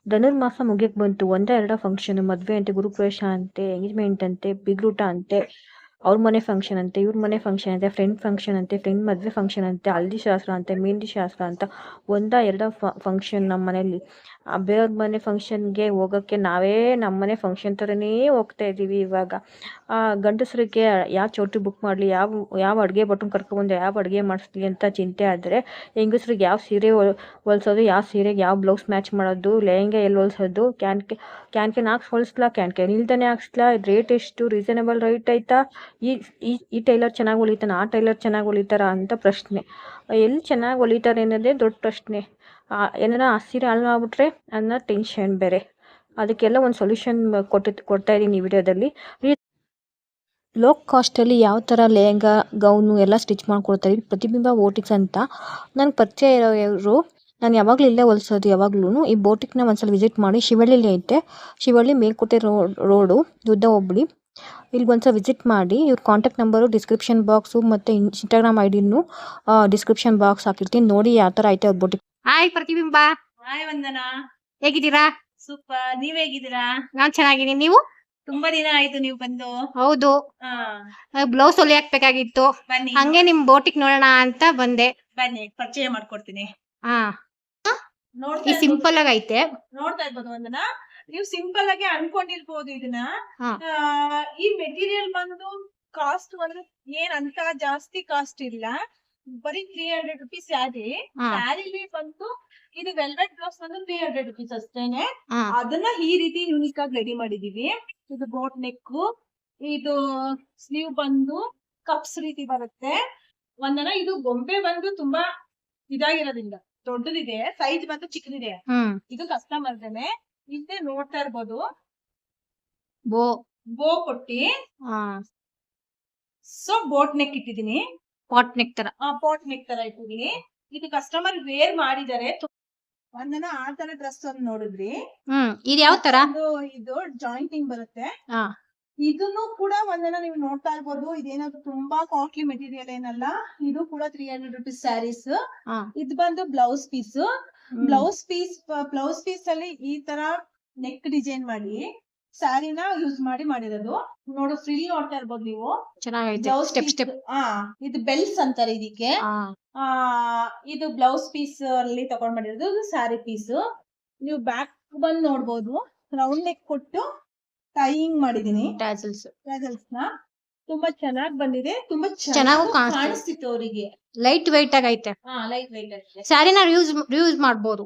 ಧನುರ್ಮಾಸ ಮುಗಿಯಕ್ಕೆ ಬಂತು. ಒಂದೇ ಎರಡ ಫಂಕ್ಷನ್, ಮದ್ವೆ ಅಂತೆ, ಗುರುಪ್ರವೇಶ ಅಂತೆ, ಎಂಗೇಜ್ಮೆಂಟ್ ಅಂತೆ, ಬೀಗ್ರೂಟ ಅಂತೆ, ಅವ್ರ ಮನೆ ಫಂಕ್ಷನ್ ಅಂತೆ, ಇವ್ರ ಮನೆ ಫಂಕ್ಷನ್ ಅಂತೆ, ಫ್ರೆಂಡ್ ಫಂಕ್ಷನ್ ಅಂತೆ, ಫ್ರೆಂಡ್ ಮದ್ವೆ ಫಂಕ್ಷನ್ ಅಂತೆ, ಹಲ್ದಿ ಶಾಸ್ತ್ರ ಅಂತೆ, ಮೆಹಂದಿ ಶಾಸ್ತ್ರ ಅಂತ ಒಂದ ಎರಡ ಫಂಕ್ಷನ್ ನಮ್ಮ ಮನೇಲಿ. ಬೇರೆಯವ್ರ ಮನೆ ಫಂಕ್ಷನ್ಗೆ ಹೋಗೋಕ್ಕೆ ನಾವೇ ನಮ್ಮ ಮನೆ ಫಂಕ್ಷನ್ ಥರನೇ ಹೋಗ್ತಾ ಇದ್ದೀವಿ ಇವಾಗ. ಗಂಡಸರಿಗೆ ಯಾವ ಚೌಟ್ರಿ ಬುಕ್ ಮಾಡಲಿ, ಯಾವ ಅಡುಗೆ ಭಟ್ರನ್ನ ಕರ್ಕೊಬಂದು ಯಾವ ಅಡುಗೆ ಮಾಡಿಸ್ಲಿ ಅಂತ ಚಿಂತೆ ಆದರೆ, ಹೆಂಗಸ್ರಿಗೆ ಯಾವ ಸೀರೆ ಹೊಲ್ಸೋದು, ಯಾವ ಸೀರೆಗೆ ಯಾವ ಬ್ಲೌಸ್ ಮ್ಯಾಚ್ ಮಾಡೋದು, ಲೆಹಂಗೆ ಎಲ್ಲಿ ಹೊಲ್ಸೋದು, ಕ್ಯಾನ್ಗೆ ಹಾಕ್ಸಿ ಹೊಲಿಸ್ಲಾ, ಕ್ಯಾನ್ ಇಲ್ದೇ ಹಾಕ್ಸ್ಲಾ, ರೇಟ್ ಎಷ್ಟು, ರೀಸನೇಬಲ್ ರೇಟ್ ಆಯ್ತಾ, ಈ ಟೈಲರ್ ಚೆನ್ನಾಗಿ ಹೊಲಿತಾನ, ಆ ಟೈಲರ್ ಚೆನ್ನಾಗಿ ಹೊಲಿತಾರ ಅಂತ ಪ್ರಶ್ನೆ. ಎಲ್ಲಿ ಚೆನ್ನಾಗಿ ಹೊಲಿತಾರೆ ಅನ್ನೋದೇ ದೊಡ್ಡ ಪ್ರಶ್ನೆ. ಏನಾರ ಆ ಸೀರೆ ಹಾಳು ಮಾಡ್ಬಿಟ್ರೆ ಅನ್ನೋ ಟೆನ್ಷನ್ ಬೇರೆ. ಅದಕ್ಕೆಲ್ಲ ಒಂದು ಸೊಲ್ಯೂಷನ್ ಕೊಡ್ತಾ ಇದ್ದೀನಿ ಈ ವಿಡಿಯೋದಲ್ಲಿ. ಲೋ ಕಾಸ್ಟಲ್ಲಿ ಯಾವ ಥರ ಲೆಹಂಗಾ, ಗೌನು ಎಲ್ಲ ಸ್ಟಿಚ್ ಮಾಡ್ಕೊಡ್ತಾರೆ. ಪ್ರತಿಬಿಂಬ ಬೋಟಿಕ್ಸ್ ಅಂತ ನನಗೆ ಪರಿಚಯ ಇರೋರು. ನಾನು ಯಾವಾಗಲೂ ಇಲ್ಲೇ ಹೊಲಿಸೋದು. ಯಾವಾಗ್ಲೂ ಈ ಬೋಟಿಕ್ನ ಒಂದ್ಸಲ ವಿಸಿಟ್ ಮಾಡಿ. ಶಿವಳ್ಳಿಲಿ ಐತೆ, ಶಿವಳ್ಳಿ ಮೇಲ್ಕೋಟೆ ರೋಡು, ದುದ್ದ ಹೋಬಳಿ. ಇಲ್ಲಿ ಒಂದ್ಸಲ ವಿಸಿಟ್ ಮಾಡಿ. ಇವ್ರ ಕಾಂಟ್ಯಾಕ್ಟ್ ನಂಬರು ಡಿಸ್ಕ್ರಿಪ್ಷನ್ ಬಾಕ್ಸು ಮತ್ತು ಇನ್ಸ್ಟಾಗ್ರಾಮ್ ಐಡಿನೂ ಡಿಸ್ಕ್ರಿಪ್ಷನ್ ಬಾಕ್ಸ್ ಹಾಕಿರ್ತೀನಿ. ನೋಡಿ ಯಾವ ಥರ ಐತೆ ಅವ್ರ ಬೋಟಿಕ್. ಹಾಯ್ ಪ್ರತಿಬಿಂಬ. ಹಾಯ್ ವಂದನಾ, ಹೇಗಿದ್ದೀರಾ? ಸೂಪರ್. ನೀವ್ ಹೇಗಿದ್ದೀರಾ? ನಾನ್ ಚೆನ್ನಾಗಿದ್ದೀನಿ. ನೀವು? ತುಂಬಾ ದಿನ ಆಯ್ತು ನೀವು ಬಂದು. ಹೌದು, ಬ್ಲೌಸ್ ಹೊಲಿ ಹಾಕ್ಬೇಕಾಗಿತ್ತು. ಬನ್ನಿ ಹಂಗೆ ನಿಮ್ ಬೋಟಿಕ್ ನೋಡೋಣ ಅಂತ ಬಂದೆ. ಬನ್ನಿ, ಪರಿಚಯ ಮಾಡ್ಕೊಡ್ತೀನಿ. ಹಾ, ನೋಡ್ತಾ ಈ ಸಿಂಪಲ್ ಆಗಿ ಐತೆ. ನೋಡ್ತಾ ಇರ್ಬೋದು ವಂದನಾ. ನೀವು ಸಿಂಪಲ್ ಆಗಿ ಅನ್ಕೊಂಡಿರ್ಬೋದು ಇದನ್ನ. ಹಾ. ಈ ಮೆಟೀರಿಯಲ್ ಬಂದು ಕಾಸ್ಟ್ ಅಂದ್ರೆ ಏನ್ ಅಂತ ಜಾಸ್ತಿ ಕಾಸ್ಟ್ ಇಲ್ಲ. ಬರೀ 300 ರುಪೀಸ್ ಸ್ಯಾರಿ. ಹಾ. ಸ್ಯಾರಿಲಿ ಬಂದು ಇದು ವೆಲ್ವೆಟ್ ಬ್ಲೌಸ್ ಬಂದು 300 ರುಪೀಸ್ ಅಷ್ಟೇನೆ. ಹಾ. ಅದನ್ನ ಈ ರೀತಿ ಯೂನಿಕ್ ಆಗಿ ರೆಡಿ ಮಾಡಿದೀವಿ. ಇದು ಬೋಟ್ ನೆಕ್, ಇದು ಸ್ಲೀವ್ ಬಂದು ಕಪ್ಸ್ ರೀತಿ ಬರುತ್ತೆ. ಒಂದನ ಇದು ಗೊಂಬೆ ಬಂದು ತುಂಬಾ ಇದಾಗಿರೋದ್ರಿಂದ ದೊಡ್ಡದಿದೆ, ಸೈಜ್ ಬಂದು ಚಿಕ್ಕದಿದೆ. ಇದು ಕಸ್ಟಮರ್ದೇನೆ. ಇಲ್ಲೇ ನೋಡ್ತಾ ಇರ್ಬೋದು, ಬೋ ಕೊಟ್ಟಿ. ಸೊ ಬೋಟ್ ನೆಕ್ ಇಟ್ಟಿದೀನಿ. ಪಾಟ್ ನೆಕ್ ತರ. ಪಾಟ್ ನೆಕ್ ತರ ಇಟ್ಟಿದೀನಿ. ಇದು ಕಸ್ಟಮರ್ ವೇರ್ ಮಾಡಿದ್ದಾರೆ. ಒಂದನ ಆ ತರ ಡ್ರೆಸ್ ಒಂದು ನೋಡಿದ್ರಿ. ಇದು ಯಾವ ತರ? ಇದು ಜಾಯಿಂಟಿಂಗ್ ಬರುತ್ತೆ. ಇದನ್ನು ಕೂಡ ಒಂದನ ನೀವು ನೋಡ್ತಾ ಇರ್ಬೋದು. ಇದೇನಾದ್ರು ತುಂಬಾ ಕಾಸ್ಟ್ಲಿ ಮೆಟೀರಿಯಲ್ ಏನಲ್ಲ. ಇದು ಕೂಡ 300 ರುಪೀಸ್ ಸ್ಯಾರೀಸ್. ಇದು ಬಂದು ಬ್ಲೌಸ್ ಪೀಸ್. ಬ್ಲೌಸ್ ಪೀಸ್ ಅಲ್ಲಿ ಈ ತರ ನೆಕ್ ಡಿಸೈನ್ ಮಾಡಿ ಸ್ಯಾರಿನ ಯೂಸ್ ಮಾಡಿರೋದು. ನೋಡು, ಫ್ರಿಲ್ ನೋಡ್ತಾ ಇರ್ಬೋದು ನೀವು. ಚೆನ್ನಾಗೈತೆ. Step step. ಇದು ಬೆಲ್ಸ್ ಅಂತಾರೆ ಇದಕ್ಕೆ. ಇದು ಬ್ಲೌಸ್ ಪೀಸ್ ಅಲ್ಲಿ ತಗೊಂಡ್ ಮಾಡಿರೋದು. ಇದು ಸ್ಯಾರಿ ಪೀಸ್. ನೀವು ಬ್ಯಾಕ್ ಬಂದ್ ನೋಡ್ಬೋದು, ರೌಂಡ್ ನೆಕ್ ಕೊಟ್ಟು ಟೈಯಿಂಗ್ ಮಾಡಿದೀನಿ. ಟ್ಯಾಸಲ್ಸ್ ನ ತುಂಬಾ ಚೆನ್ನಾಗಿ ಬಂದಿದೆ. ತುಂಬಾ ಚೆನ್ನಾಗಿ ಕಾಣಿಸ್ತಿತ್ತು ಅವರಿಗೆ. ಲೈಟ್ ವೈಟ್ ಆಗೈತೆ. ಲೈಟ್ ವೈಟ್ ಆಗಿದೆ. ಸ್ಯಾರಿನ ಯೂಸ್ ಮಾಡ್ಬೋದು.